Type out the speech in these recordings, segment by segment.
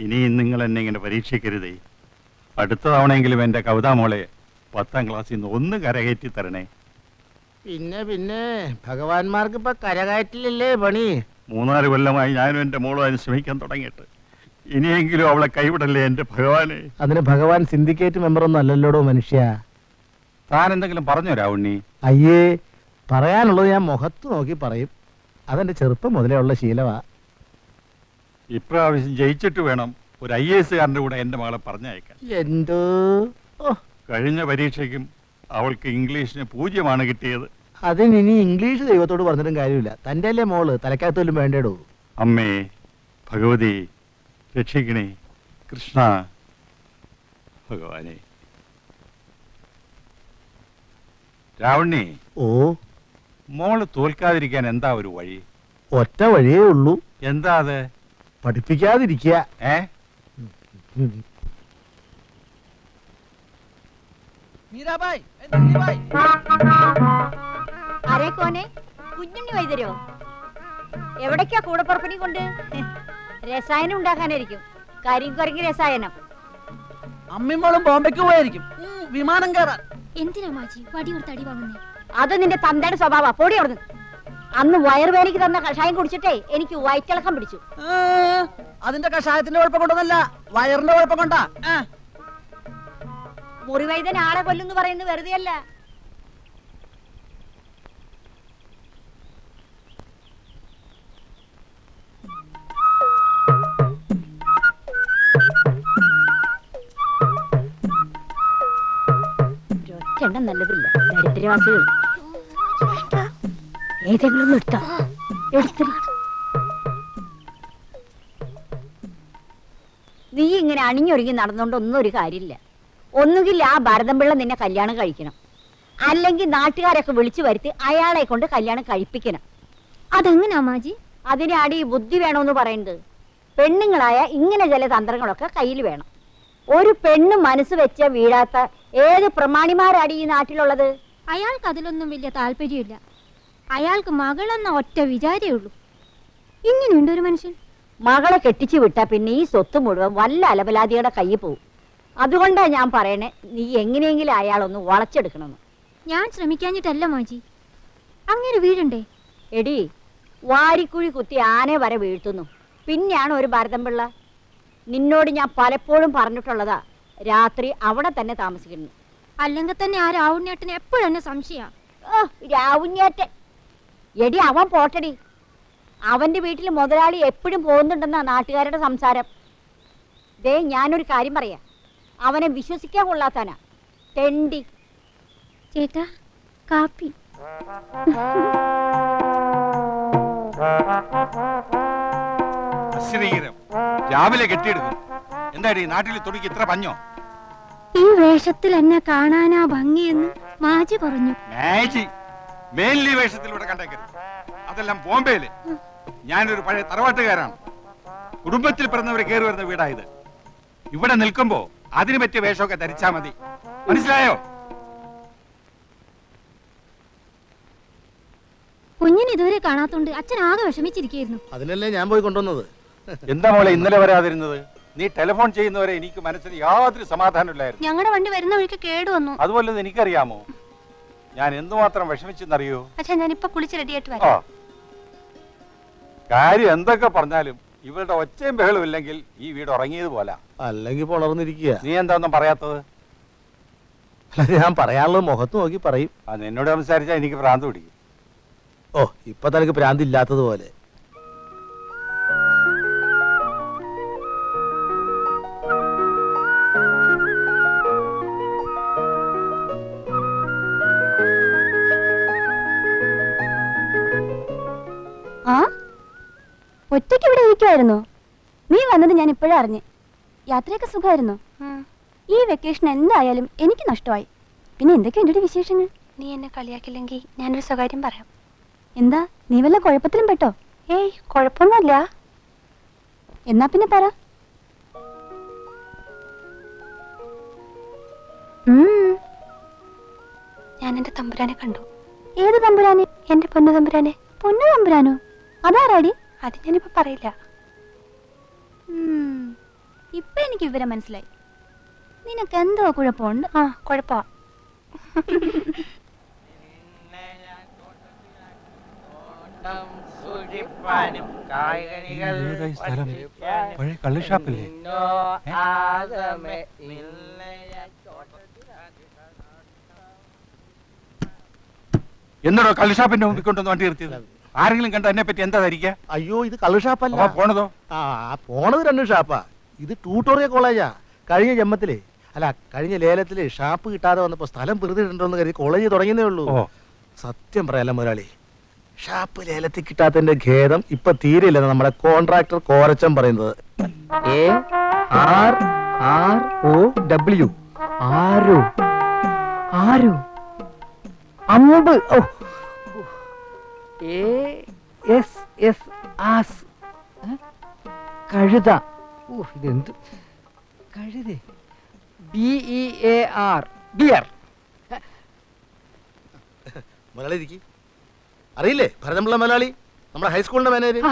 ഇനിയും നിങ്ങൾ എന്നെ ഇങ്ങനെ പരീക്ഷിക്കരുതേ. അടുത്ത തവണയെങ്കിലും എൻ്റെ കവിതാ മോളെ 10ാം ക്ലാസ്സിൽ നിന്ന് ഒന്ന് കരകയറ്റി തരണേ. പിന്നെ ഭഗവാന്മാർക്ക് ഇപ്പൊ കരകയറ്റില്ലല്ലേ പണി. 3-4 കൊല്ലമായി ഞാനും എൻ്റെ മോളും അതിന് ശ്രമിക്കാൻ തുടങ്ങിയിട്ട്. ഇനിയെങ്കിലും അവളെ കൈവിടല്ലേ എൻ്റെ ഭഗവാനെ. അതിന് ഭഗവാൻ സിൻഡിക്കേറ്റ് മെമ്പറൊന്നും അല്ലല്ലോടോ മനുഷ്യ. താൻ എന്തെങ്കിലും പറഞ്ഞോ രാവുണ്ണി? അയ്യേ, പറയാനുള്ളത് ഞാൻ മുഖത്ത് നോക്കി പറയും. അതെന്റെ ചെറുപ്പം മുതലേ ഉള്ള ശീലമാ. ഇപ്രാവശ്യം ജയിച്ചിട്ട് വേണം ഒരു IAS കാരൻ്റെ കൂടെ എൻ്റെ മകളെ പറഞ്ഞയക്കാൻ. എന്തോ കഴിഞ്ഞ പരീക്ഷയ്ക്കും അവൾക്ക് ഇംഗ്ലീഷിന് 0 കിട്ടിയത്. അതിനി ഇംഗ്ലീഷ് ദൈവത്തോട് പറഞ്ഞിട്ടും കാര്യമില്ല. തൻ്റെ അല്ലേ മോള്, തലക്കകത്തോലും വേണ്ടേടോ. അമ്മേ ഭഗവതി രക്ഷിക്കണേ. കൃഷ്ണ ഭഗവാനെ. രാവണ്ണി, ഓ, മോള് തോൽക്കാതിരിക്കാൻ എന്താ ഒരു വഴി? ഒറ്റ വഴിയേ ഉള്ളൂ. എന്താ അത്? പഠിപ്പിക്കാതിരിക്കുക. അരേ കോനെ, കുഞ്ഞുണ്ണി വൈദ്യരോ? എവിടേക്കാ കൂടപ്പുറപ്പിനി കൊണ്ട്? രസായനം ഉണ്ടാക്കാനായിരിക്കും. കരിങ്കുരങ്ങി രസായനം. അമ്മിമോളും ബോംബെക്ക് പോയായിരിക്കും വിമാനം കയറാൻ. എന്തിനാ മാജി വടി കൊടുത്ത് അടി വാങ്ങുന്നേ? അത് നിന്റെ തന്തയുടെ സ്വഭാവ. പൊടി അവിടുന്ന്. അന്ന് വയറുവേലയ്ക്ക് തന്ന കഷായം കുടിച്ചിട്ടേ എനിക്ക് വയറ്റിളക്കം പിടിച്ചു. അതിന്റെ കഷായത്തിന്റെ കുഴപ്പം കൊണ്ടൊന്നല്ല, വയറിന്റെ കുഴപ്പം കൊണ്ടാ. മുറിവൈദ്യൻ ആളെ കൊല്ലുന്നു പറയുന്നത് വെറുതെ അല്ല. ഒറ്റെണ്ണം നല്ലതില്ല. ദരിദ്രവാസികൾ ഏതെങ്കിലും എടുത്തോ. നീ ഇങ്ങനെ അണിഞ്ഞൊരുങ്ങി നടന്നുകൊണ്ട് ഒന്നും ഒരു കാര്യമില്ല. ഒന്നുകിൽ ആ ഭരതംപിള്ള നിന്നെ കല്യാണം കഴിക്കണം, അല്ലെങ്കിൽ നാട്ടുകാരൊക്കെ വിളിച്ചു വരുത്തി അയാളെ കൊണ്ട് കല്യാണം കഴിപ്പിക്കണം. അതെങ്ങനാ മാജി? അതിനാടി ബുദ്ധി വേണമെന്ന് പറയുന്നത്. പെണ്ണുങ്ങളായ ഇങ്ങനെ ചില തന്ത്രങ്ങളൊക്കെ കയ്യിൽ വേണം. ഒരു പെണ്ണ് മനസ്സ് വെച്ച വീഴാത്ത ഏത് പ്രമാണിമാരാടി ഈ നാട്ടിലുള്ളത്? അയാൾക്ക് അതിലൊന്നും വലിയ താല്പര്യമില്ല. അയാൾക്ക് മകളെന്ന ഒറ്റ വിചാരേ ഉള്ളൂ. ഇങ്ങനെയുണ്ട് ഒരു മനുഷ്യൻ. മകളെ കെട്ടിച്ചു വിട്ടാ പിന്നെ ഈ സ്വത്ത് മുഴുവൻ വല്ല അലപലാദിയുടെ കയ്യിൽ പോവും. അതുകൊണ്ടാ ഞാൻ പറയണേ, നീ എങ്ങനെയെങ്കിലും അയാളൊന്ന് വളച്ചെടുക്കണമെന്ന്. ഞാൻ ശ്രമിക്കാഞ്ഞിട്ടല്ല മാജി. അങ്ങനെ വീഴണ്ടേ? എടി, വാരിക്കുഴി കുത്തി ആനെ വരെ വീഴ്ത്തുന്നു. പിന്നെയാണ് ഒരു ഭരതംപിള്ള. നിന്നോട് ഞാൻ പലപ്പോഴും പറഞ്ഞിട്ടുള്ളതാ, രാത്രി അവിടെ തന്നെ താമസിക്കുന്നു. അല്ലെങ്കിൽ തന്നെ ആ രാവുണ്ണിയേട്ടന് എപ്പോഴും എന്നെ സംശയ. രാവുണ്ണിയേട്ടൻ എടി, അവൻ പോട്ടടി. അവന്റെ വീട്ടിൽ മുതലാളി എപ്പോഴും പോകുന്നുണ്ടെന്നാ നാട്ടുകാരുടെ സംസാരം. ദേ, ഞാനൊരു കാര്യം പറയാ, അവനെ വിശ്വസിക്കാൻ കൊള്ളാത്താനാ. തെണ്ടി. ചേട്ടാ, കാപ്പി. രാവിലെ കെട്ടിയെടുക്കും. എന്താടി നാട്ടിൽ തുണിക്ക് ഇത്ര പഞ്ഞോ? ഈ വേഷത്തിൽ എന്നെ കാണാനാ ഭംഗിയെന്ന് മാജി പറഞ്ഞു. മേലി വേഷത്തിലൂടെ കണ്ടേക്കരുത്. അതെല്ലാം ബോംബെയില്. ഞാനൊരു പഴയ തറവാട്ടുകാരാണ്. കുടുംബത്തിൽ പിറന്നവരെ കയറി വരുന്ന വീടായത്. ഇവിടെ നിൽക്കുമ്പോ അതിന് പറ്റിയ വേഷമൊക്കെ ധരിച്ചാ മതി. മനസ്സിലായോ? കുഞ്ഞിന് ഇതുവരെ കാണാത്തോണ്ട് അച്ഛൻ ആകെ വിഷമിച്ചിരിക്കുന്നു. അതിനല്ലേ ഞാൻ പോയി കൊണ്ടുവന്നത്. എന്താ മോളെ ഇന്നലെ വരാതിരുന്നത്? നീ ടെലിഫോൺ ചെയ്യുന്നവരെ എനിക്ക് മനസ്സിന് യാതൊരു സമാധാനമില്ലായിരുന്നു. ഞങ്ങളുടെ വണ്ടി വരുന്ന വഴിക്ക് കേടു വന്നു. അതുപോലെ എനിക്കറിയാമോ ഞാൻ എന്തുമാത്രം വിഷമിച്ചെന്നറിയോ? അച്ഛാ, ഞാനിപ്പോ കുളിച്ച് റെഡിയായിട്ട് വരാം. കാര്യം എന്തൊക്കെ പറഞ്ഞാലും ഇവരുടെ ഒച്ചയും ബഹളും ഇല്ലെങ്കിൽ ഈ വീട് ഉറങ്ങിയത് പോലെ. അല്ലെങ്കിൽ പൊളർന്നിരിക്കുക. നീ എന്താന്നും പറയാത്തത്? അല്ല, ഞാൻ പറയാനുള്ളത് മുഖത്ത് നോക്കി പറയും. നിന്നോട് സംസാരിച്ചാൽ എനിക്ക് ഭ്രാന്ത് പിടിക്കും. ഓ, ഇപ്പൊ തനിക്ക് ഭ്രാന്തില്ലാത്തതുപോലെ. ഒറ്റയ്ക്ക് ഇവിടെ ഇരിക്കുമായിരുന്നോ? നീ വന്നത് ഞാൻ ഇപ്പോഴും അറിഞ്ഞ്. യാത്രയൊക്കെ സുഖമായിരുന്നോ? ഈ വെക്കേഷൻ എന്തായാലും എനിക്ക് നഷ്ടമായി. പിന്നെ എന്തൊക്കെയാ എൻ്റെ വിശേഷങ്ങൾ? നീ എന്നെ കളിയാക്കില്ലെങ്കിൽ ഞാനൊരു സ്വകാര്യം പറയാം. എന്താ, നീ വല്ല കുഴപ്പത്തിലും പെട്ടോ? ഏയ്, കുഴപ്പമൊന്നുമില്ല. എന്നാ പിന്നെ പറ. ഞാൻ എന്റെ തമ്പുരാനെ കണ്ടു. ഏത് തമ്പുരാനെ? എന്റെ പൊന്നു തമ്പുരാനെ. പൊന്നു തമ്പുരാനോ? അതാരാടി? അത് ഞാനിപ്പോ പറയില്ല. ഇപ്പൊ എനിക്ക് വിവരം മനസ്സിലായി. നിനക്ക് എന്തോ കുഴപ്പമുണ്ട്. ആ കുഴപ്പ. പഴയ കള്ളുഷാപ്പില്ലേ? എന്നോടോ കള്ളുഷാപ്പിന്റെ മുമ്പിൽ കൊണ്ടൊന്ന് വണ്ടി നിർത്തിയത്? ആരെങ്കിലും കണ്ട എന്നെ പറ്റി എന്താ ധരിക്കുക? അയ്യോ, ഇത് കള്ളു ഷാപ്പല്ല. പോണതോ? ആ, പോണത് രണ്ടും ഷാപ്പാ. ഇത് ട്യൂട്ടോറിയൽ കോളേജാ. കഴിഞ്ഞ ലേലത്തില് ഷാപ്പ് കിട്ടാതെ വന്നപ്പോ സ്ഥലം വെറുതെണ്ടോന്ന് കരുതി കോളേജ് തുടങ്ങിയതേ ഉള്ളൂ. സത്യം പറയാല മുതലാളി, ഷാപ്പ് ലേലത്തിൽ കിട്ടാത്തതിന്റെ ഖേദം ഇപ്പൊ തീരെയില്ലെന്ന് നമ്മുടെ കോൺട്രാക്ടർ കോരച്ചൻ പറയുന്നത്. ARROW ആരോ ആരോ അമ്പ്. ASS ആസ് കഴുത. ഇതെന്ത് കഴുതേ? BEAR beer. മുതലാളി ഇരിക്കി. അറിയില്ലേ ഭരതമ്പിള്ള മുതലാളി, നമ്മുടെ ഹൈസ്കൂളിന്റെ മാനേജർ?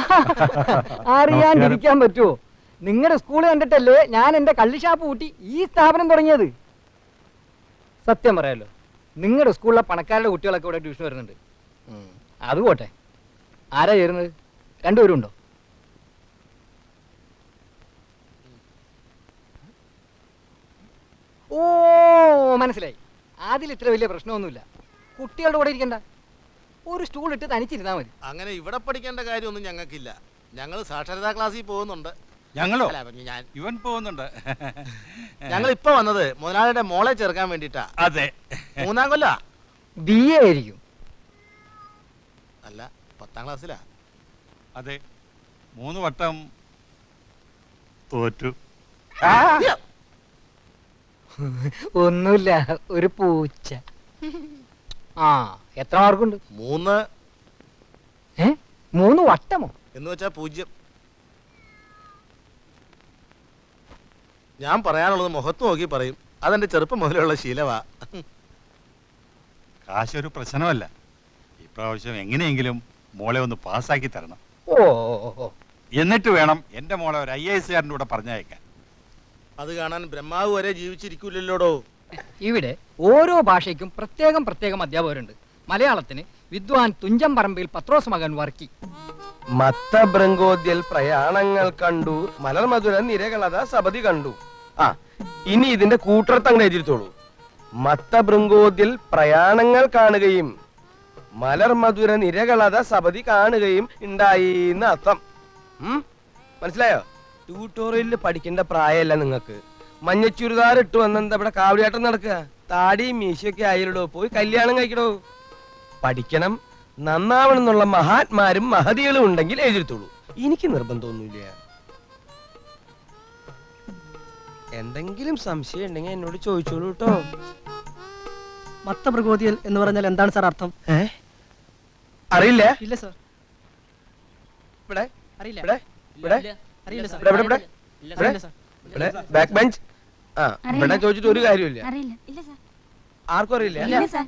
അറിയാണ്ടിരിക്കാൻ പറ്റുമോ? നിങ്ങളുടെ സ്കൂൾ കണ്ടിട്ടല്ലേ ഞാൻ എന്റെ കള്ളിഷാപ്പ് കൂട്ടി ഈ സ്ഥാപനം തുടങ്ങിയത്. സത്യം പറയാലോ, നിങ്ങളുടെ സ്കൂളിലെ പണക്കാരുടെ കുട്ടികളൊക്കെ ഇവിടെ ട്യൂഷൻ വരുന്നുണ്ട്. അത് പോട്ടെ, ആരാ ചേരുന്നത്? രണ്ടുപേരും ഉണ്ടോ? ഓ മനസ്സിലായി. അതിൽ ഇത്ര വലിയ പ്രശ്നമൊന്നുമില്ല. കുട്ടികളുടെ കൂടെ ഇരിക്കണ്ട, ഒരു സ്റ്റൂൾ ഇട്ട് തനിച്ചിരുന്നാ മതി. അങ്ങനെ ഇവിടെ പഠിക്കേണ്ട കാര്യമൊന്നും ഞങ്ങൾക്കില്ല. ഞങ്ങൾ സാക്ഷരതാ ക്ലാസ്സിൽ പോകുന്നുണ്ട്. ഞങ്ങളോ? ഞാൻ ഇവൻ പോകുന്നുണ്ട്. ഞങ്ങൾ ഇപ്പൊ വന്നത് മുതലാളിയുടെ മോളെ ചേർക്കാൻ വേണ്ടിട്ടാ. അതെ. 3ാം കൊല്ല? BA ആയിരിക്കും. അല്ല, 10ാം ക്ലാസ്സിലാ. അതെ, 3 വട്ടം തോറ്റു. ഒന്നുമില്ല, ഒരു പൂച്ച. ആ, എത്ര മാർക്കുണ്ട്? 3 3 വട്ടമോ? എന്ന് വെച്ചാ 0. ഞാൻ പറയാനുള്ളത് മുഖത്ത് നോക്കി പറയും. അതെന്റെ ചെറുപ്പം മുതലുള്ള ശീലവാ. കാശൊരു പ്രശ്നമല്ല. ഇപ്രാവശ്യം എങ്ങനെയെങ്കിലും മോളെ ഒന്ന് പാസ്സാക്കി തരണം. ഓ, എന്നിട്ട് വേണം എന്റെ മോളെ ഒരു IAS കാരൻ്റെ കൂടെ പറഞ്ഞയക്കാൻ. അത് കാണാൻ ബ്രഹ്മാവ് വരെ ജീവിച്ചിരിക്കൂലല്ലോടോ. ഇവിടെ ഓരോ ഭാഷയ്ക്കും പ്രത്യേകം അധ്യാപകരുണ്ട്. മലയാളത്തിന് വിദ്വാൻ തുഞ്ചൻ പറമ്പിൽ പത്രോസ് മകൻ വർക്കി. മത്തഭൃങ്കോദ്യൽ പ്രയാണങ്ങൾ കണ്ടു, മലർമധുര നിരകളത സപതി കണ്ടു. ആ, ഇനി ഇതിന്റെ കൂട്ടർത്ത് അങ്ങനെ എഴുതിത്തോളൂ. മത്തഭൃങ്കോദ്യൽ പ്രയാണങ്ങൾ കാണുകയും മലർമധുര നിരകളത സപതി കാണുകയും ഉണ്ടായി എന്ന് അർത്ഥം. മനസ്സിലായോ? ട്യൂട്ടോറിയലിൽ പഠിക്കേണ്ട പ്രായമല്ല നിങ്ങൾക്ക്. മഞ്ഞച്ചുരിദാർ ഇട്ട് വന്നെന്താ ഇവിടെ കാവടിയാട്ടം നടക്കുക? താടിയും മീശയൊക്കെ ആയിരടോ, പോയി കല്യാണം കഴിക്കടോ. പഠിക്കണം, നന്നാവണം എന്നുള്ള മഹാത്മാരും മഹതികളും ഉണ്ടെങ്കിൽ എഴുതിത്തോളൂ. എനിക്ക് നിർബന്ധമൊന്നുമില്ല. എന്തെങ്കിലും സംശയം ഉണ്ടെങ്കിൽ എന്നോട് ചോദിച്ചോളൂ കേട്ടോ. മത്തഭൃങ്കോദ്യൽ എന്ന് പറഞ്ഞാൽ എന്താണ് സാർ അർത്ഥം? അറിയില്ല? ഇല്ല സാർ, ഇവിടെ അറിയില്ല. ഇവിടെ ഇവിടെ അറിയില്ല സാർ. ഇവിടെ ഇവിടെ ഇവിടെ ബാക്ക് ബെഞ്ച്. ആ, ഇവിടെ ചോദിച്ചിട്ട് ഒരു കാര്യമില്ല. അറിയില്ല. ഇല്ല സാർ. ആർക്കും അറിയില്ല? ഇല്ല സാർ.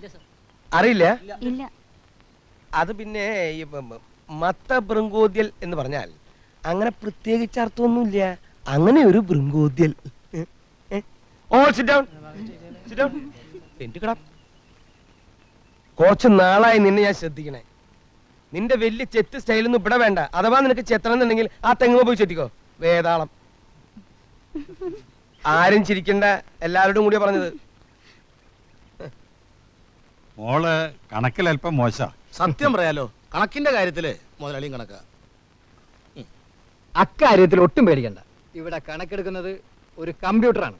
അറിയില്ല? ഇല്ല. അത് പിന്നെ ഈ മത്തഭൃങ്കോദ്യൽ എന്ന് പറഞ്ഞാൽ അങ്ങനെ പ്രത്യേകിച്ച് അർത്ഥമൊന്നുമില്ല. അങ്ങനെ ഒരു ഭൃങ്കോദ്യൽ. കുറച്ച് നാളായി നിന്നെ ഞാൻ ശ്രദ്ധിക്കണേ. നിന്റെ വലിയ ചെത്ത് സ്റ്റൈലൊന്നും ഇവിടെ വേണ്ട. അഥവാ നിനക്ക് ചെത്തണം എന്നുണ്ടെങ്കിൽ ആ തെങ്ങുമ്പോ പോയി ചെത്തിക്കോ. വേതാളം. ആരും ചിരിക്കണ്ട, എല്ലാവരോടും കൂടിയാ പറഞ്ഞത്. മോള് കണക്കിൽ അല്പം മോശ. സത്യം പറയാലോ, കണക്കിന്റെ കാര്യത്തില് മുതലാളിയും കണക്കാ. അക്കാര്യത്തിൽ ഒട്ടും പേടിക്കണ്ട. ഇവിടെ കണക്കെടുക്കുന്നത് ഒരു കമ്പ്യൂട്ടറാണ്.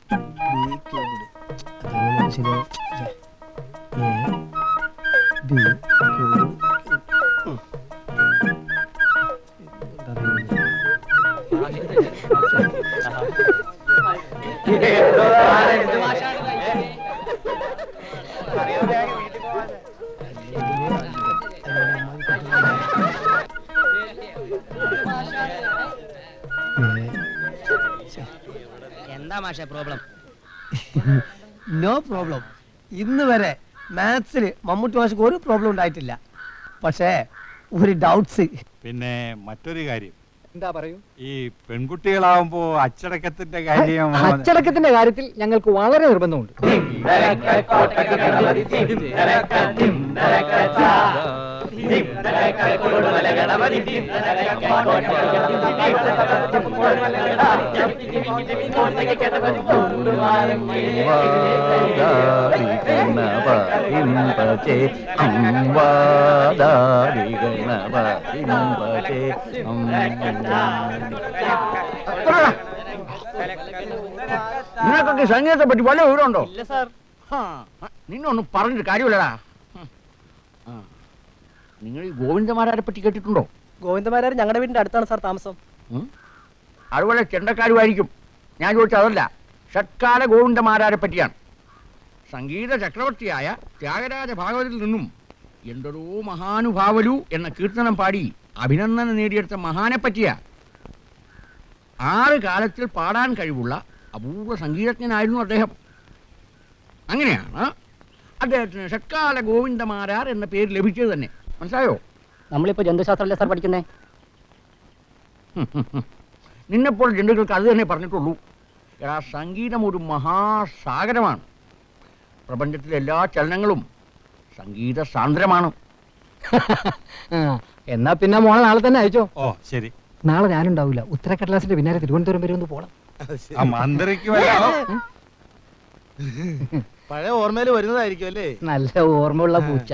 എന്താ മാഷ പ്രോബ്ലം? No problem. ഇന്ന് വരെ മാത്സിൽ മമ്മൂട്ടി മാഷക്ക് ഒരു പ്രോബ്ലം ഉണ്ടായിട്ടില്ല. പക്ഷേ ഒരു ഡൗട്ട്സ്. പിന്നെ മറ്റൊരു കാര്യം, എന്താ പറയൂ? ഈ പെൺകുട്ടികളാവുമ്പോ അച്ചടക്കത്തിന്റെ കാര്യം അച്ചടക്കത്തിന്റെ കാര്യത്തിൽ ഞങ്ങൾക്ക് വളരെ നിർബന്ധമുണ്ട്. നിനക്കൊക്കെ സംഗീതത്തെ പറ്റി വല്ല വിവരമുണ്ടോ? ഇല്ല സാർ. നിന്നൊന്നും പറഞ്ഞിട്ട് കാര്യമില്ലടാ. നിങ്ങൾ ഈ ഗോവിന്ദമാരാരെ പറ്റി കേട്ടിട്ടുണ്ടോ? ഗോവിന്ദമാരാർ ഞങ്ങളുടെ വീടിന്റെ അടുത്താണ് സാർ താമസം. അതുപോലെ ചെണ്ടക്കാരുമായിരിക്കും. ഞാൻ ചോദിച്ചത് അതല്ല, ഷട്കാല ഗോവിന്ദമാരാരെ പറ്റിയാണ്. സംഗീത ചക്രവർത്തിയായ ത്യാഗരാജ ഭാഗവതത്തിൽ നിന്നും എന്തൊരു മഹാനുഭാവലു എന്ന കീർത്തനം പാടി അഭിനന്ദനം നേടിയെടുത്ത മഹാനെ പറ്റിയ 6 കാലത്തിൽ പാടാൻ കഴിവുള്ള അപൂർവ സംഗീതജ്ഞനായിരുന്നു അദ്ദേഹം. അങ്ങനെയാണ് അദ്ദേഹത്തിന് ഷട്കാല ഗോവിന്ദമാരാർ എന്ന പേര് ലഭിച്ചത് തന്നെ. മനസ്സിലായോ? നമ്മളിപ്പോ ജന്തുശാസ്ത്രമല്ലേ സാർ പഠിക്കുന്നേ? നിന്നെപ്പോൾ ജന്തുക്കൾക്ക് അത് തന്നെ പറഞ്ഞിട്ടുള്ളൂ. എടാ, സംഗീതം ഒരു മഹാസാഗരമാണ്. പ്രപഞ്ചത്തിലെ എല്ലാ ചലനങ്ങളും സംഗീത സാന്ദ്രമാണ്. എന്നാ പിന്നെ മോളെ നാളെ തന്നെ അയച്ചോ. ഓ ശരി. നാളെ ഞാനുണ്ടാവില്ല. ഉത്തരക്കടലാസിന്റെ പിന്നാലെ തിരുവനന്തപുരം വരെ ഒന്ന് പോണം. ആ മന്ത്രിക്ക് വല്ലോ പഴയ ഓർമ്മയിൽ വരുന്നതായിരിക്കും അല്ലേ? നല്ല ഓർമ്മയുള്ള പൂച്ച.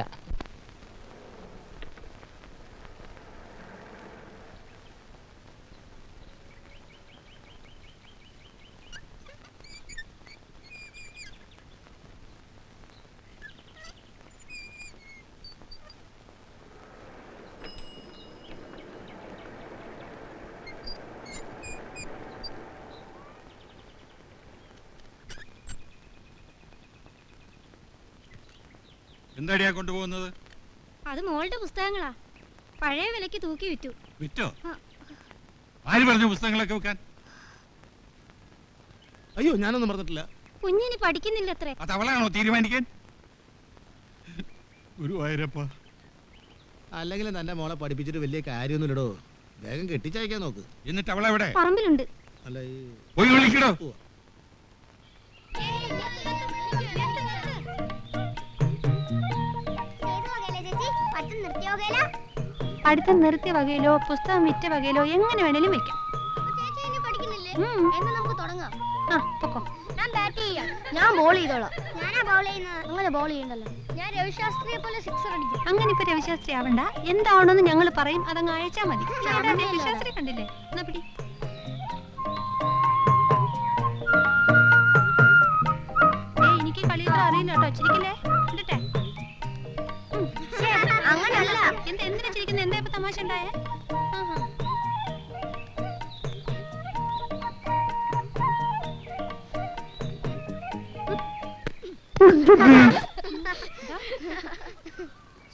എന്താടിയാ കൊണ്ടുപോകുന്നത്? അത് മോളുടെ പുസ്തകങ്ങളാ. പഴയ വിലക്ക് തൂക്കി വിറ്റു. വിറ്റോ? ആര് പറഞ്ഞു പുസ്തകങ്ങളൊക്കെ വെക്കാൻ? അയ്യോ, ഞാനൊന്നും പറഞ്ഞിട്ടില്ല. കുഞ്ഞിനി പഠിക്കുന്നില്ല അത്രേ. അത് അവളാണോ തീരുമാനിക്കാൻ? ഗുരുവായൂരപ്പ, അല്ലെങ്കിൽ തന്നെ മോളെ പഠിപ്പിച്ചിട്ട് വലിയ കാര്യമൊന്നുമില്ലടോ. വേഗം കെട്ടിച്ചയക്കാൻ നോക്ക്. എന്നിട്ട് അവളെവിടെ? പറമ്പിലുണ്ട്. അല്ല, പോയി വിളിക്കടോ. പഠിത്തം നിർത്തിയ വകയിലോ പുസ്തകം വിറ്റ വകയിലോ എങ്ങനെ വേണേലും വെക്കാം. ഞാൻ ബോൾ ചെയ്തോളാം. ഞാനാ ബോൾ ചെയ്യുന്നത്. അങ്ങനെ ബോൾ ചെയ്യണ്ടല്ലോ. ഞാൻ രവിശാസ്ത്രിയെ പോലെ സിക്സർ അടിക്കും. അങ്ങനെ ഇപ്പൊ രവിശാസ്ത്രി ആവണ്ട. എന്താവണമെന്ന് ഞങ്ങൾ പറയും, അതങ്ങ് അയച്ചാ മതി. രവിശാസ്ത്രി കണ്ടില്ലേ? എന്നാ പിടി. എനിക്ക് കളിയൊന്നും അറിയില്ല കേട്ടോ. ചിരിക്കില്ലേ? കണ്ടിട്ടെ? അങ്ങനല്ല. എന്തിനാ ചിരിക്കുന്നത്? എന്താ ഇപ്പൊ തമാശ ഉണ്ടായേ?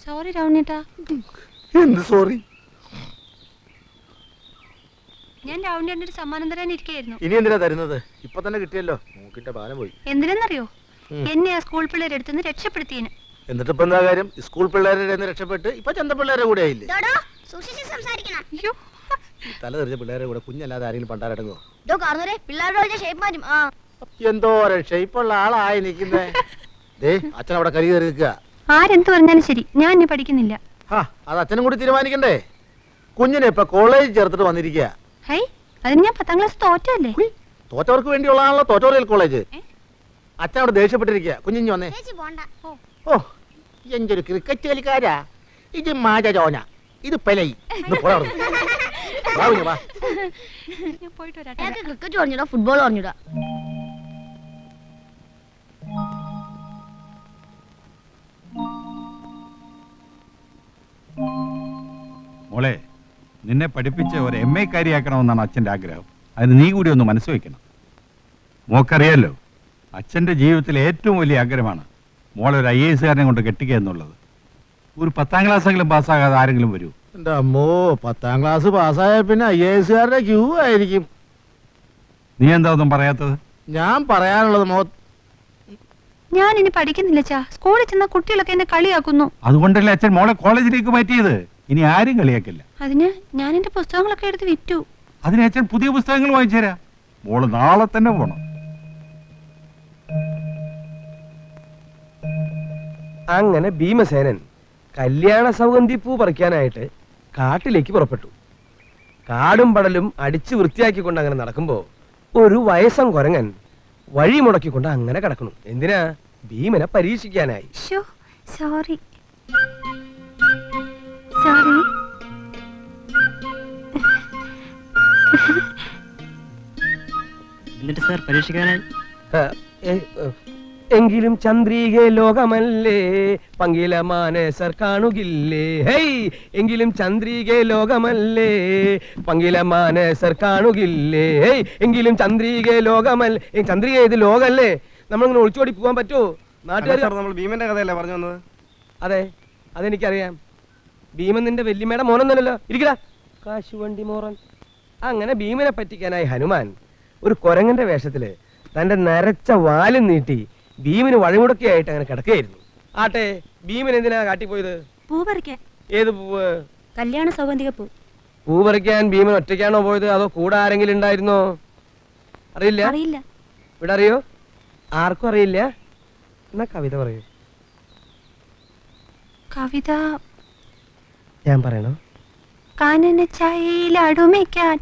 സോറി രാവണേട്ടാ. എന്ത് സോറി? ഞാൻ രാവണേട്ടന് ഒരു സമ്മാനം തരാൻ ഇരിക്കുകയായിരുന്നു. ഇനി എന്തിനാ തരുന്നത്? ഇപ്പൊ തന്നെ കിട്ടിയല്ലോ. മൂക്കിന്റെ പാലം പോയി. എന്തിനെന്നറിയോ? എന്നെ ആ സ്കൂൾ പിള്ളേരെടുത്തുനിന്ന് രക്ഷപ്പെടുത്തിയതിന്. എന്നിട്ട് ഇപ്പൊ എന്താ കാര്യം? സ്കൂൾ പിള്ളേരുടെ രക്ഷപ്പെട്ട് ഇപ്പൊ ചന്ത പിള്ളേരെ കൂടെ ആയില്ലേ? സൂക്ഷിച്ച് സംസാരിക്കണം. അയ്യോ, തല തെറിച്ച പിള്ളേരെ കൂടെ കുഞ്ഞല്ലാതെ ആരെങ്കിലും പണ്ടാരടങ്ങോ? പിള്ളേരുടെ ഷേപ്പ് മാറ്റും. എന്തോരം ഷേപ്പുള്ള ആളായി നിൽക്കുന്നേ. അച്ഛൻ അവിടെ കരി കയറി നിൽക്കുക. ആരെന്ത് പറഞ്ഞാലും ശരി, ഞാൻ ഇനി പഠിക്കുന്നില്ല. അത് അച്ഛനും കൂടി തീരുമാനിക്കണ്ടേ? കുഞ്ഞിനെ ഇപ്പൊ കോളേജിൽ ചേർത്തിട്ട് വന്നിരിക്കുക. ഹൈ, അതിന് ഞാൻ 10ാം ക്ലാസ് തോറ്റല്ലേ? തോറ്റവർക്ക് വേണ്ടിയുള്ളതാണല്ലോ ട്യൂട്ടോറിയൽ കോളേജ്. അച്ഛൻ അവിടെ ദേഷ്യപ്പെട്ടിരിക്കുക. കുഞ്ഞിഞ്ഞു വന്നേ. ഓ, എന്റെ ഒരു ക്രിക്കറ്റ് കളിക്കാരാ. ഇത് മാജോന, ഇത് പെലൈ. പോയിട്ട് ക്രിക്കറ്റ് പറഞ്ഞിടാ, ഫുട്ബോൾ പറഞ്ഞിടാ. മോളെ, നിന്നെ പഠിപ്പിച്ച ഒരു MA കാരിയാക്കണമെന്നാണ് അച്ഛൻ്റെ ആഗ്രഹം. അതിന് നീ കൂടി ഒന്ന് മനസ്സ് വയ്ക്കണം. മോക്കറിയാലോ, അച്ഛൻ്റെ ജീവിതത്തിലെ ഏറ്റവും വലിയ ആഗ്രഹമാണ് മോളെ ഒരു IAS കാരനെ കൊണ്ട് കെട്ടിക്കുക എന്നുള്ളത്. ഒരു 10ാം ക്ലാസ്സെങ്കിലും പാസ്സാകാതെ ആരെങ്കിലും വരൂ? എന്റെ അമ്മോ, 10ാം ക്ലാസ് പാസ്സായ പിന്നെ IAS കാരുടെ ക്യൂ ആയിരിക്കും. നീ എന്താ ഒന്നും പറയാത്തത്? ഞാൻ പറയാനുള്ളത് ഞാൻ ഇനി പഠിക്കുന്നില്ല ചാ. സ്കൂളിൽ ചെന്ന കുട്ടികളൊക്കെ എന്നെ കളിയാക്കുന്നു. അതുകൊണ്ടല്ലേ അച്ഛൻ മോളെ കോളേജിലേക്ക് മാറ്റിയത്. ഇനി ആരും കളിയാക്കില്ല. അതിന് ഞാൻ എന്റെ പുസ്തകങ്ങളൊക്കെ എടുത്ത് വിറ്റു. അതിന് അച്ഛൻ പുതിയ പുസ്തകങ്ങൾ വാങ്ങിച്ചു തരാം. മോള് നാളെ തന്നെ പോണം. അങ്ങനെ ഭീമസേനൻ കല്യാണ സൗഗന്ധി പൂ പറിക്കാനായിട്ട് കാട്ടിലേക്ക് പുറപ്പെട്ടു. കാടും പടലും അടിച്ചു വൃത്തിയാക്കിക്കൊണ്ട് അങ്ങനെ നടക്കുമ്പോ ഒരു വയസ്സം കുരങ്ങൻ വഴി മുടക്കിക്കൊണ്ട് അങ്ങനെ കിടക്കുന്നു. എന്തിനാ? ഭീമനെ പരീക്ഷിക്കാനായി. Sorry sorry. എന്നിട്ട് സാർ പരീക്ഷിക്കാനായി എങ്കിലും ചന്ദ്രികെ ലോകമല്ലേ പങ്കില മാനസർ കാണുകില്ലേ. ഹേയ്, എങ്കിലും ചന്ദ്രികെ ലോകമല്ലേ പങ്കില മാനസർ കാണുകില്ലേ. ഹേയ്, എങ്കിലും ചന്ദ്രികെ ലോകമല്ലേ. ചന്ദ്രിക ഇത് ലോകല്ലേ? നമ്മളിങ്ങനെ ഒളിച്ചോടി പോകാൻ പറ്റുമോ? നാട്ടുകാർ നമ്മൾ ഭീമന്റെ കഥയല്ലേ പറഞ്ഞു വന്നത്? അതെ, അതെനിക്കറിയാം. ഭീമൻ നിന്റെ വല്യമ്മയുടെ മോനൊന്നല്ലോ. ഇരിക്കടാ കാശുവണ്ടി മോറൻ. അങ്ങനെ ഭീമനെ പറ്റിക്കാനായി ഹനുമാൻ ഒരു കുരങ്ങന്റെ വേഷത്തില് തന്റെ നരച്ച വാലും നീട്ടി ഭീമന് വഴിമുടക്കിയായിട്ട് അങ്ങനെ കിടക്കുകയായിരുന്നു. ആട്ടെ, ഭീമൻ എന്തിനാ കാട്ടിപ്പോയത്? പൂ പറിക്കാൻ. ഏത് പൂവ്? കല്യാണ സൗഗന്ധിക പൂ. പൂ പറിക്കാൻ ഭീമൻ ഒറ്റയ്ക്കാണോ പോയത്, അതോ കൂടെ ആരെങ്കിലും ഉണ്ടായിരുന്നോ? അറിയില്ല. അറിയില്ല. ഇവിടെ അറിയോ? ആർക്കും അറിയില്ല. എന്നാ കവിത പറയൂ. കവിത ഞാൻ പറയണോ? കാനന ചായയിലടുമിക്കാൻ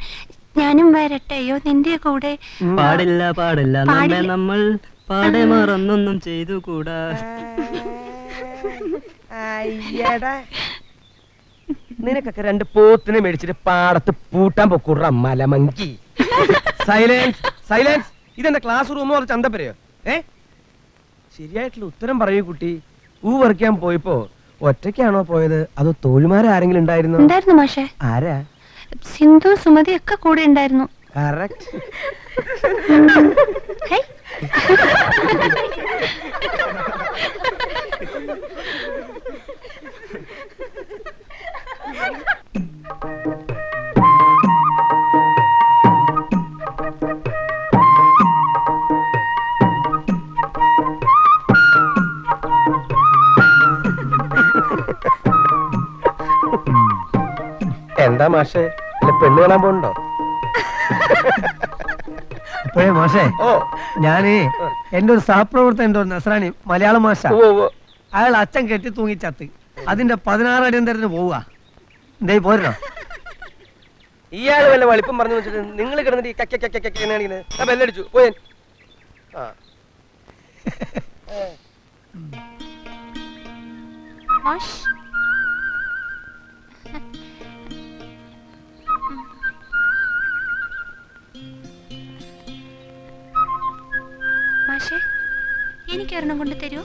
ഞാനും വരട്ടെയോ നിന്റെ കൂടെ. പാടില്ല പാടില്ല നമ്മെ നമ്മൾ പാടെ മറന്നൊന്നും ചെയ്തു കൂടാ. നിനക്കൊക്കെ രണ്ട് പോത്തിനെ മേടിച്ചിട്ട് പാടത്ത് പൂട്ടാൻ പൊക്കൂട മലമങ്കി. Silence silence. ഇതെന്താ ക്ലാസ് റൂമോ അത് ചന്തപ്പരയോ? ശരിയായിട്ടുള്ള ഉത്തരം പറയൂ കുട്ടി. പൂ പറിക്കാൻ പോയപ്പോ ഒറ്റയ്ക്കാണോ പോയത്, അതോ തോഴിമാരാരെങ്കിലും ഉണ്ടായിരുന്നു? ഉണ്ടായിരുന്നു മാഷേ. ആരാ? സിന്ധു സുമതി ഒക്കെ കൂടെ ഉണ്ടായിരുന്നു. കറക്റ്റ്. എന്താ മാഷേ, അല്ല പെണ്ണ് കാണാൻ പോണ്ടോ? അപ്പോഴേ മാഷേ, ഞാന് എന്റെ ഒരു സഹപ്രവർത്തകൻ ഉണ്ട്, നസ്രാണി മലയാള മാഷ. അയാൾ അച്ഛൻ കെട്ടി തൂങ്ങി ചത്ത്. അതിന്റെ 16 അടിയന്തരത്തിന് പോവുക. എന്തേ പോരണോ? ഇയാള് വല്ല വളിപ്പം പറഞ്ഞു വെച്ചിട്ട് നിങ്ങൾ കിടന്നിട്ട് ഈ കക്ക ബെല്ലടിച്ചു പോയൻ. മാഷേ, എനിക്കൊരെണ്ണം കൊണ്ട് തരൂ.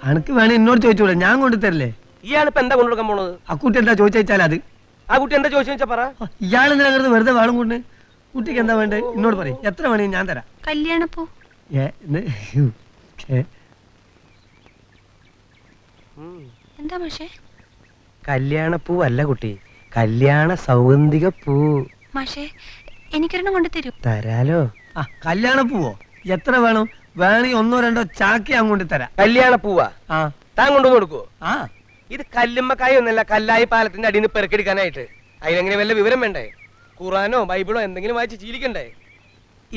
അനക്ക് വേണേ എന്നോട് ചോദിച്ചൂടെ, ഞാൻ കൊണ്ടുതരല്ലേ. ഇയാളിപ്പോ എന്താ കൊണ്ടുകൊടുക്കാൻ പോണത്? ആ കുട്ടി എന്താ ചോദിച്ചാൽ അത്. ആ കുട്ടി എന്താ ചോദിച്ചു പറ. ഇയാൾ എന്തിനാ വെറുതെ വാളും കൊണ്ട്? കുട്ടിക്ക് എന്താ വേണ്ടത് എന്നോട് പറയും. എത്ര വേണേ ഞാൻ തരാം. കല്യാണപ്പൂ. എന്താ മാഷേ? കല്യാണപ്പൂ അല്ല കുട്ടി, കല്യാണ സൗഗന്ധിക പൂ. മാഷേ, എനിക്കൊരെണ്ണം കൊണ്ട് തരൂ. തരാലോ. ആ കല്യാണപ്പൂവോ? എത്ര വേണം? വേണമെങ്കിൽ 1 or 2 ചാക്കി അങ്ങോട്ട് തരാം. കല്യാണപ്പൂവാ? ആ താൻ കൊണ്ടുവന്ന് കൊടുക്കുവോ? ആ ഇത് കല്ലുമ്മക്കായ ഒന്നല്ല, കല്ലായി പാലത്തിന്റെ അടിയിൽ നിന്ന് പെറുക്കെടുക്കാനായിട്ട്. അതിനെങ്ങനെ വല്ല വിവരം വേണ്ടേ? ഖുറാനോ ബൈബിളോ എന്തെങ്കിലും വായിച്ച് ശീലിക്കണ്ടേ?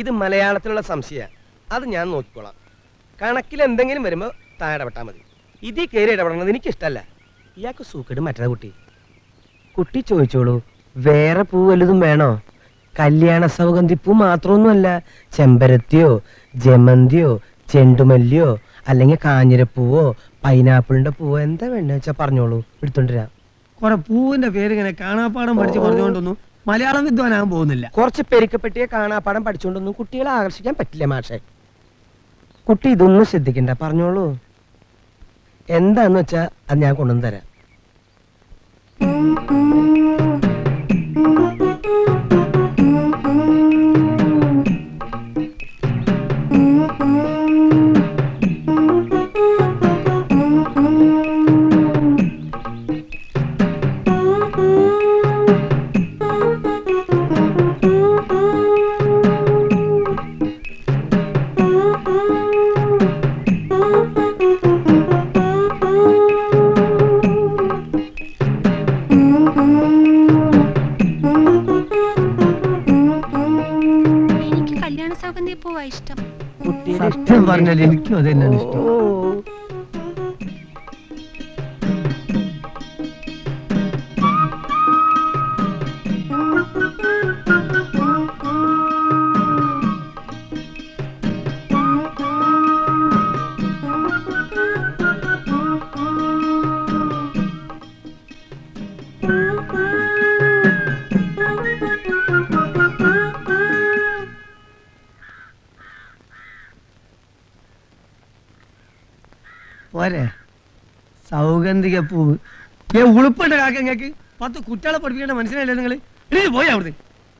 ഇത് മലയാളത്തിലുള്ള സംശയ, അത് ഞാൻ നോക്കിക്കോളാം. കണക്കിൽ എന്തെങ്കിലും വരുമ്പോ താൻ ഇടപെട്ടാ മതി. ഇതിൽ കയറി ഇടപെടണത് എനിക്കിഷ്ടല്ല. ഇയാൾക്ക് സൂക്കേട് മറ്റേ കുട്ടി. കുട്ടി ചോദിച്ചോളൂ, വേറെ പൂ വല്ലതും വേണോ? കല്യാണ സൗഗന്ധി പൂ മാത്രമൊന്നുമല്ല, ചെമ്പരത്തിയോ ജമന്തിയോ ചെണ്ടുമല്ലിയോ അല്ലെങ്കിൽ കാഞ്ഞിരപ്പൂവോ പൈനാപ്പിളിന്റെ പൂവോ എന്താ വേണ്ട വെച്ചാ പറഞ്ഞോളൂ, എടുത്തോണ്ടിരാ. കുറെ പൂവിന്റെ പേര് ഇങ്ങനെ കാണാപ്പാടം പഠിച്ച് പറഞ്ഞുകൊണ്ടൊന്നും മലയാളം വിദ്വാനാകാൻ പോകുന്നില്ല. കുറച്ച് പെരുക്കപ്പെട്ടിയ കാണാപ്പാടം പഠിച്ചുകൊണ്ടൊന്നും കുട്ടികളെ ആകർഷിക്കാൻ പറ്റില്ല മാഷെ. കുട്ടി ഇതൊന്നും ശ്രദ്ധിക്കണ്ട, പറഞ്ഞോളൂ. എന്താന്ന് വെച്ചാ അത് ഞാൻ കൊണ്ടുവന്ന് തരാം. ഇഷ്ടം. സത്യം പറഞ്ഞാൽ എനിക്കും അത് തന്നെയാണ് ഇഷ്ടം. പോരെ സൗഗന്ധിക പൂവ് ഉളുപ്പുണ്ട് കാക്ക നിങ്ങൾക്ക് 10 കുട്ടികളെ പഠിപ്പിക്കേണ്ട മനസ്സിലായില്ലേ നിങ്ങൾ പോയി അവിടുന്ന്